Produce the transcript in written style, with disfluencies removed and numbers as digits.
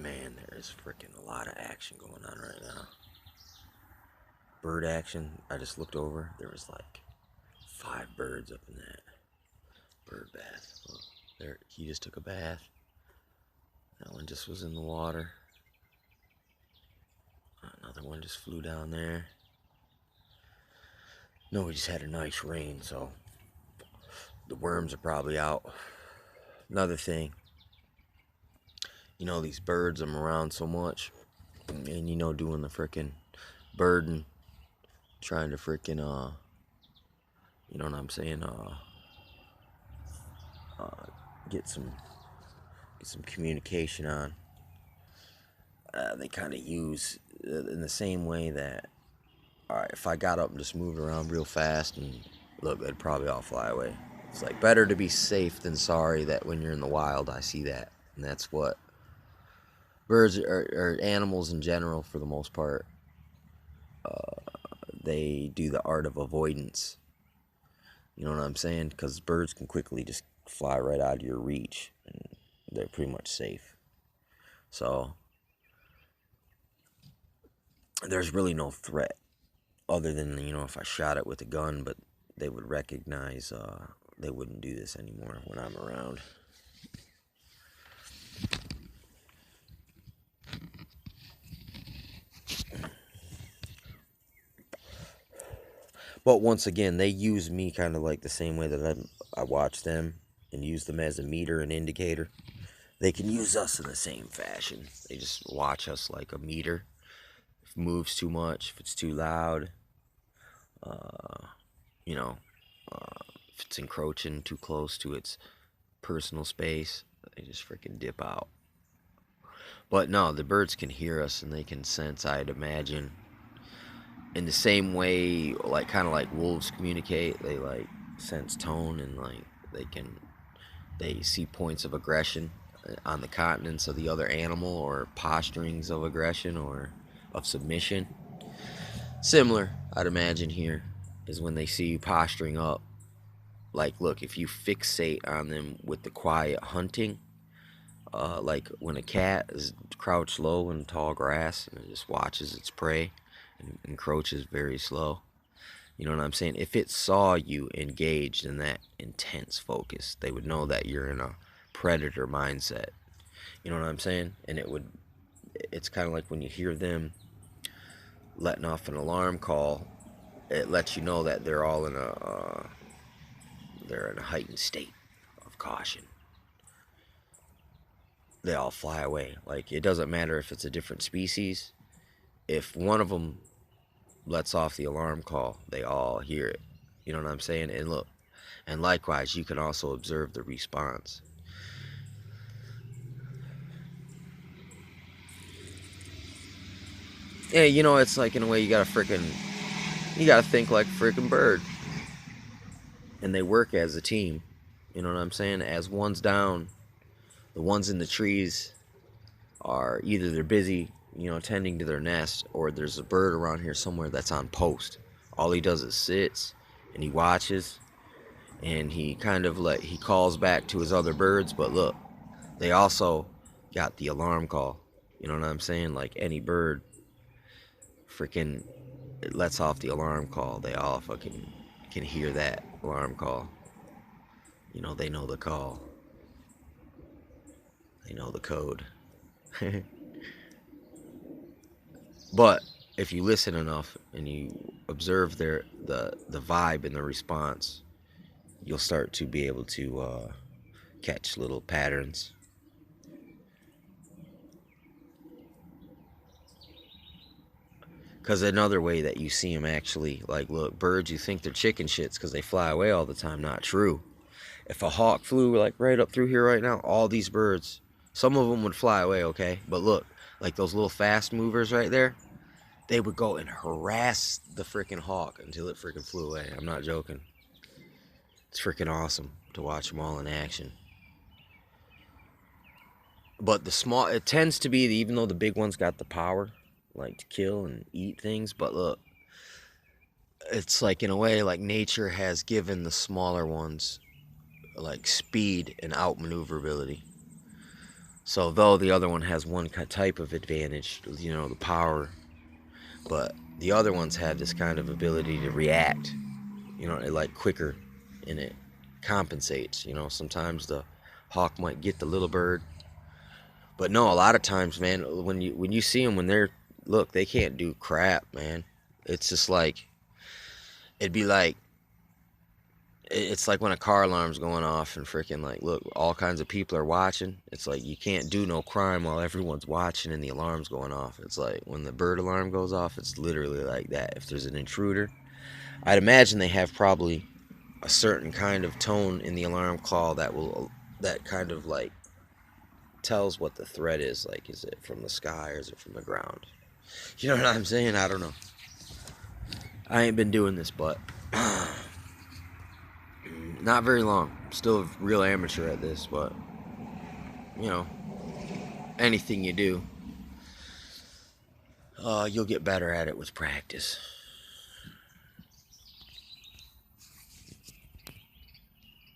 Man, there is freaking a lot of action going on right now. Bird action. I just looked over. There was like 5 birds up in that bird bath. Look, there, he just took a bath. That one just was in the water. Another one just flew down there. No, we just had a nice rain, so the worms are probably out. Another thing, these birds I'm around so much, and doing the frickin' birding, trying to frickin' you know what I'm saying, get some communication on. They kind of use in the same way that, all right, if I got up and just moved around real fast, and look, they'd probably all fly away. It's like better to be safe than sorry. That when you're in the wild, I see that, and that's what birds or animals in general, for the most part, they do the art of avoidance. You know what I'm saying? Because birds can quickly just fly right out of your reach, and they're pretty much safe. So there's really no threat other than, if I shot it with a gun, but they would recognize, they wouldn't do this anymore when I'm around. But once again, they use me kind of like the same way that I watch them and use them as a meter and indicator. They can use us in the same fashion. They just watch us like a meter. If it moves too much, if it's too loud, you know, if it's encroaching too close to its personal space, they just freaking dip out. But no, the birds can hear us and they can sense, I'd imagine, in the same way, like kind of like wolves communicate. They like sense tone, and like they see points of aggression on the continents of the other animal, or posturings of aggression or of submission. Similar, I'd imagine, here is when they see you posturing up. Like, look, if you fixate on them with the quiet hunting, like when a cat is crouched low in tall grass and it just watches its prey and encroaches very slow. You know what I'm saying? If it saw you engaged in that intense focus, they would know that you're in a predator mindset. You know what I'm saying? And it's kind of like when you hear them letting off an alarm call, it lets you know that they're all they're in a heightened state of caution. They all fly away. Like, it doesn't matter if it's a different species. If one of them lets off the alarm call, they all hear it. You know what I'm saying? And look, and likewise, you can also observe the response. Yeah, it's like, in a way, you gotta think like a freaking bird. And they work as a team. You know what I'm saying? As one's down, the ones in the trees are either they're busy, tending to their nest, or there's a bird around here somewhere that's on post. All he does is sits and he watches, and he kind of he calls back to his other birds. But look, they also got the alarm call. You know what I'm saying? Like any bird, freaking, it lets off the alarm call. They all fucking can hear that alarm call. They know the call. They know the code. But if you listen enough and you observe the vibe and the response, you'll start to be able to catch little patterns. Because another way that you see them actually, like, look, birds, you think they're chicken shits because they fly away all the time. Not true. If a hawk flew like right up through here right now, all these birds, some of them would fly away, okay? But look, like those little fast movers right there, they would go and harass the freaking hawk until it freaking flew away. I'm not joking. It's freaking awesome to watch them all in action. But it tends to be, even though the big ones got the power, like to kill and eat things, but look, it's like, in a way, like nature has given the smaller ones like speed and outmaneuverability. So though the other one has one type of advantage, you know, the power, but the other ones have this kind of ability to react, you know, like quicker, and it compensates. You know, sometimes the hawk might get the little bird, but no, a lot of times, man, when you see them when they're look, they can't do crap, man. It's just like it'd be like it's like when a car alarm's going off and freaking like look, all kinds of people are watching. It's like you can't do no crime while everyone's watching and the alarm's going off. It's like when the bird alarm goes off, it's literally like that. If there's an intruder, I'd imagine they have probably a certain kind of tone in the alarm call that kind of like tells what the threat is. Like, is it from the sky or is it from the ground? You know what I'm saying? I don't know. I ain't been doing this, but not very long. Still a real amateur at this, but you know, anything you do, you'll get better at it with practice.